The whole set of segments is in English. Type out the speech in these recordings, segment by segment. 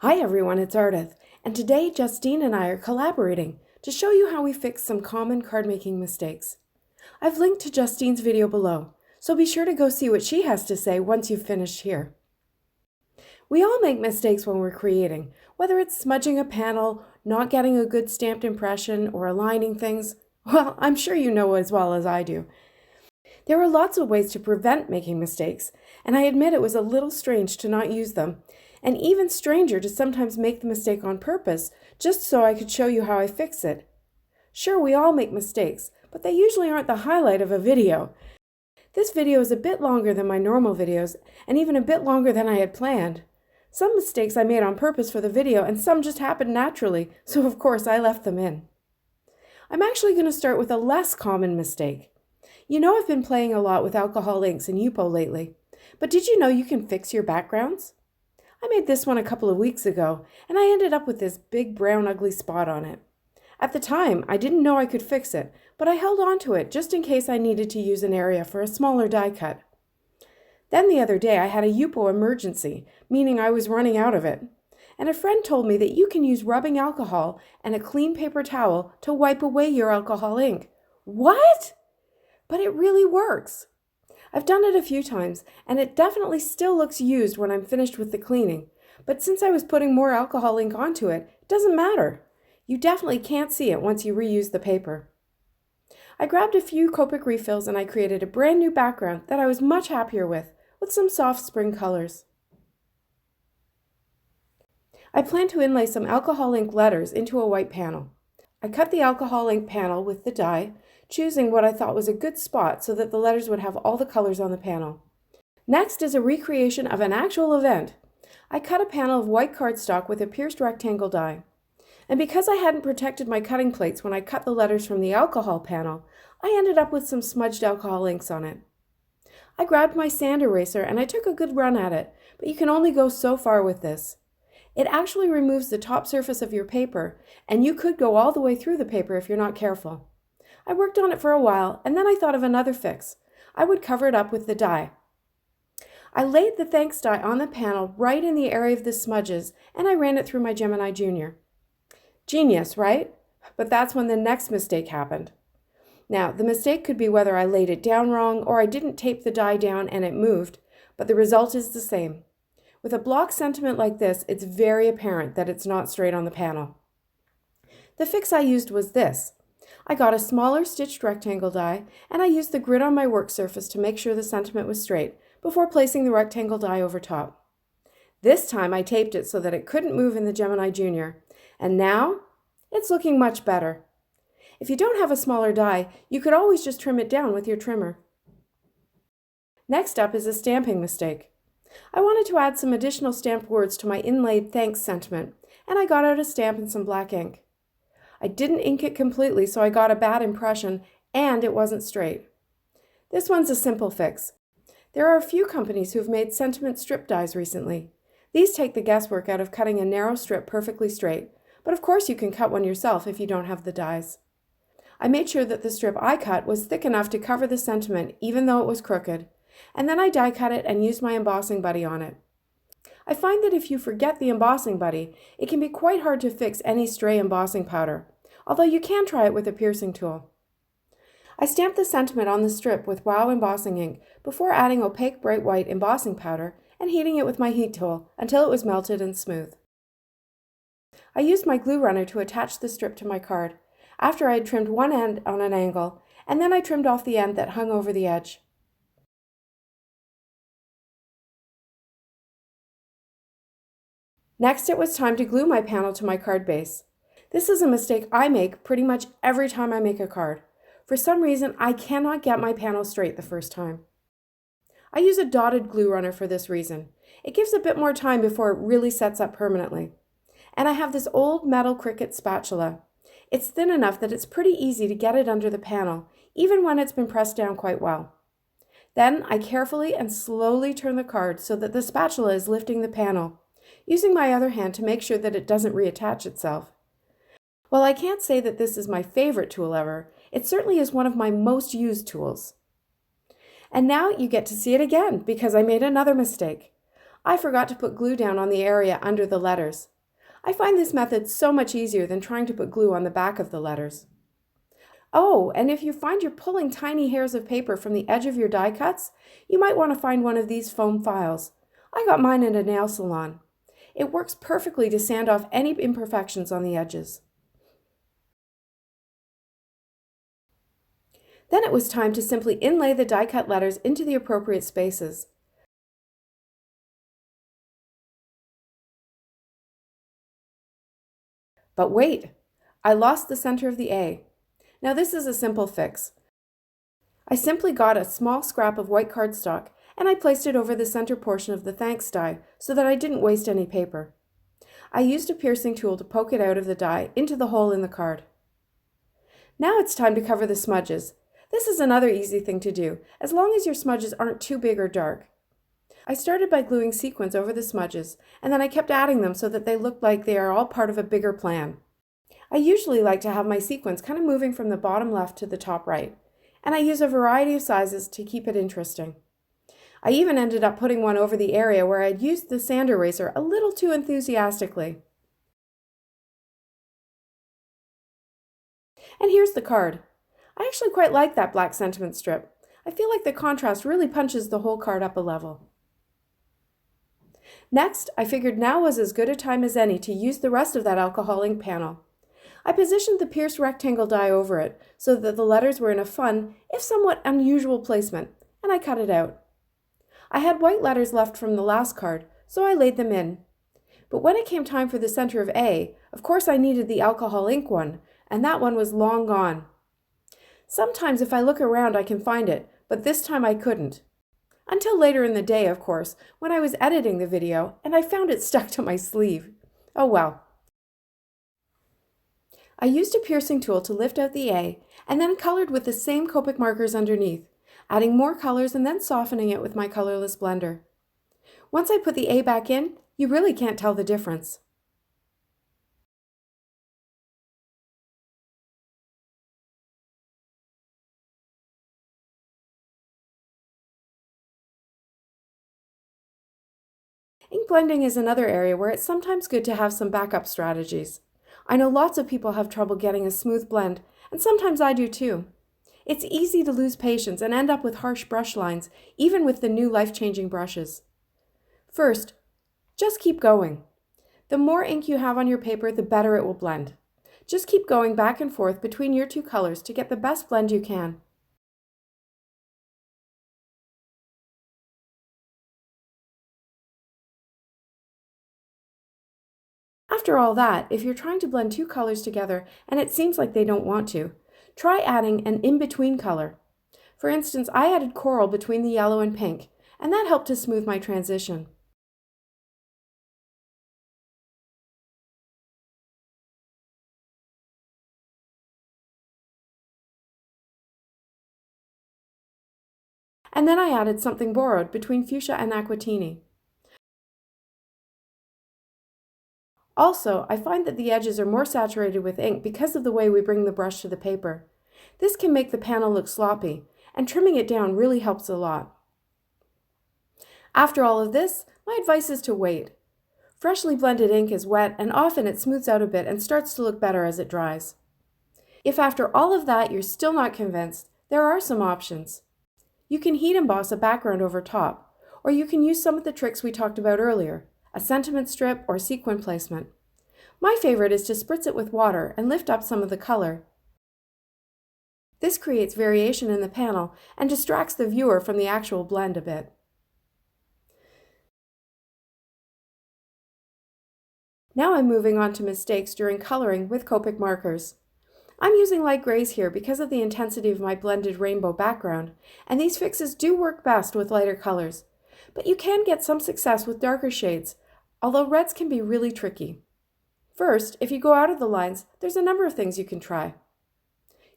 Hi everyone, it's Ardith, and today Justine and I are collaborating to show you how we fix some common card making mistakes. I've linked to Justine's video below, so be sure to go see what she has to say once you've finished here. We all make mistakes when we're creating, whether it's smudging a panel, not getting a good stamped impression, or aligning things. Well, I'm sure you know as well as I do. There are lots of ways to prevent making mistakes, and I admit it was a little strange to not use them, and even stranger to sometimes make the mistake on purpose, just so I could show you how I fix it. Sure, we all make mistakes, but they usually aren't the highlight of a video. This video is a bit longer than my normal videos, and even a bit longer than I had planned. Some mistakes I made on purpose for the video, and some just happened naturally, so of course I left them in. I'm actually going to start with a less common mistake. You know I've been playing a lot with alcohol inks and Yupo lately, but did you know you can fix your backgrounds? I made this one a couple of weeks ago, and I ended up with this big brown ugly spot on it. At the time, I didn't know I could fix it, but I held on to it just in case I needed to use an area for a smaller die cut. Then the other day I had a Yupo emergency, meaning I was running out of it. And a friend told me that you can use rubbing alcohol and a clean paper towel to wipe away your alcohol ink. What? But it really works. I've done it a few times, and it definitely still looks used when I'm finished with the cleaning. But since I was putting more alcohol ink onto it, it doesn't matter. You definitely can't see it once you reuse the paper. I grabbed a few COPIC refills and I created a brand new background that I was much happier with some soft spring colors. I plan to inlay some alcohol ink letters into a white panel. I cut the alcohol ink panel with the die, choosing what I thought was a good spot so that the letters would have all the colors on the panel. Next is a recreation of an actual event. I cut a panel of white cardstock with a pierced rectangle die. And because I hadn't protected my cutting plates when I cut the letters from the alcohol panel, I ended up with some smudged alcohol inks on it. I grabbed my sand eraser and I took a good run at it, but you can only go so far with this. It actually removes the top surface of your paper, and you could go all the way through the paper if you're not careful. I worked on it for a while, and then I thought of another fix. I would cover it up with the die. I laid the thanks die on the panel right in the area of the smudges, and I ran it through my Gemini Junior. Genius, right? But that's when the next mistake happened. Now, the mistake could be whether I laid it down wrong or I didn't tape the die down and it moved, but the result is the same. With a block sentiment like this, it's very apparent that it's not straight on the panel. The fix I used was this. I got a smaller stitched rectangle die, and I used the grid on my work surface to make sure the sentiment was straight before placing the rectangle die over top. This time I taped it so that it couldn't move in the Gemini Junior, and now it's looking much better. If you don't have a smaller die, you could always just trim it down with your trimmer. Next up is a stamping mistake. I wanted to add some additional stamped words to my inlaid thanks sentiment, and I got out a stamp and some black ink. I didn't ink it completely, so I got a bad impression, and it wasn't straight. This one's a simple fix. There are a few companies who've made sentiment strip dies recently. These take the guesswork out of cutting a narrow strip perfectly straight, but of course you can cut one yourself if you don't have the dies. I made sure that the strip I cut was thick enough to cover the sentiment even though it was crooked, and then I die cut it and used my embossing buddy on it. I find that if you forget the embossing buddy, it can be quite hard to fix any stray embossing powder, although you can try it with a piercing tool. I stamped the sentiment on the strip with WOW embossing ink before adding opaque bright white embossing powder and heating it with my heat tool until it was melted and smooth. I used my glue runner to attach the strip to my card, after I had trimmed one end on an angle, and then I trimmed off the end that hung over the edge. Next, it was time to glue my panel to my card base. This is a mistake I make pretty much every time I make a card. For some reason, I cannot get my panel straight the first time. I use a dotted glue runner for this reason. It gives a bit more time before it really sets up permanently. And I have this old metal Cricut spatula. It's thin enough that it's pretty easy to get it under the panel, even when it's been pressed down quite well. Then I carefully and slowly turn the card so that the spatula is lifting the panel, using my other hand to make sure that it doesn't reattach itself. While I can't say that this is my favorite tool ever, it certainly is one of my most used tools. And now you get to see it again because I made another mistake. I forgot to put glue down on the area under the letters. I find this method so much easier than trying to put glue on the back of the letters. Oh, and if you find you're pulling tiny hairs of paper from the edge of your die cuts, you might want to find one of these foam files. I got mine at a nail salon. It works perfectly to sand off any imperfections on the edges. Then it was time to simply inlay the die cut letters into the appropriate spaces. But wait, I lost the center of the A. Now this is a simple fix. I simply got a small scrap of white cardstock and I placed it over the center portion of the thanks die so that I didn't waste any paper. I used a piercing tool to poke it out of the die into the hole in the card. Now it's time to cover the smudges. This is another easy thing to do, as long as your smudges aren't too big or dark. I started by gluing sequins over the smudges, and then I kept adding them so that they look like they are all part of a bigger plan. I usually like to have my sequins kind of moving from the bottom left to the top right, and I use a variety of sizes to keep it interesting. I even ended up putting one over the area where I'd used the sand eraser a little too enthusiastically. And here's the card. I actually quite like that black sentiment strip. I feel like the contrast really punches the whole card up a level. Next, I figured now was as good a time as any to use the rest of that alcohol ink panel. I positioned the pierced rectangle die over it so that the letters were in a fun, if somewhat unusual placement, and I cut it out. I had white letters left from the last card, so I laid them in. But when it came time for the center of A, of course I needed the alcohol ink one, and that one was long gone. Sometimes if I look around I can find it, but this time I couldn't. Until later in the day, of course, when I was editing the video and I found it stuck to my sleeve. Oh well. I used a piercing tool to lift out the A and then colored with the same Copic markers underneath, adding more colors and then softening it with my colorless blender. Once I put the A back in, you really can't tell the difference. Ink blending is another area where it's sometimes good to have some backup strategies. I know lots of people have trouble getting a smooth blend, and sometimes I do too. It's easy to lose patience and end up with harsh brush lines, even with the new life-changing brushes. First, just keep going. The more ink you have on your paper, the better it will blend. Just keep going back and forth between your two colors to get the best blend you can. After all that, if you're trying to blend two colors together and it seems like they don't want to, try adding an in-between color. For instance, I added coral between the yellow and pink, and that helped to smooth my transition. And then I added something borrowed between fuchsia and aquatine. Also, I find that the edges are more saturated with ink because of the way we bring the brush to the paper. This can make the panel look sloppy, and trimming it down really helps a lot. After all of this, my advice is to wait. Freshly blended ink is wet and often it smooths out a bit and starts to look better as it dries. If after all of that you're still not convinced, there are some options. You can heat emboss a background over top, or you can use some of the tricks we talked about earlier, a sentiment strip or sequin placement. My favorite is to spritz it with water and lift up some of the color. This creates variation in the panel and distracts the viewer from the actual blend a bit. Now I'm moving on to mistakes during coloring with Copic markers. I'm using light grays here because of the intensity of my blended rainbow background, and these fixes do work best with lighter colors. But you can get some success with darker shades, although reds can be really tricky. First, if you go out of the lines, there's a number of things you can try.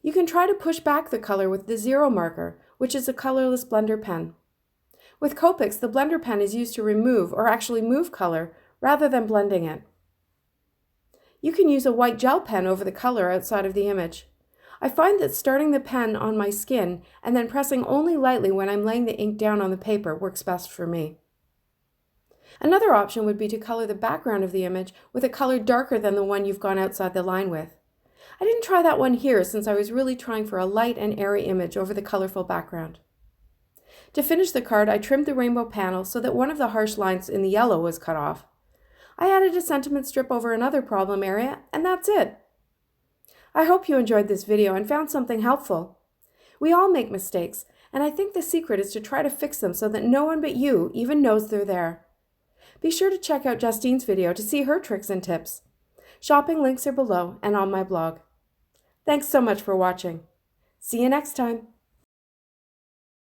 You can try to push back the color with the zero marker, which is a colorless blender pen. With Copics, the blender pen is used to remove or actually move color rather than blending it. You can use a white gel pen over the color outside of the image. I find that starting the pen on my skin and then pressing only lightly when I'm laying the ink down on the paper works best for me. Another option would be to color the background of the image with a color darker than the one you've gone outside the line with. I didn't try that one here since I was really trying for a light and airy image over the colorful background. To finish the card, I trimmed the rainbow panel so that one of the harsh lines in the yellow was cut off. I added a sentiment strip over another problem area, and that's it. I hope you enjoyed this video and found something helpful. We all make mistakes, and I think the secret is to try to fix them so that no one but you even knows they're there. Be sure to check out Justine's video to see her tricks and tips. Shopping links are below and on my blog. Thanks so much for watching. See you next time.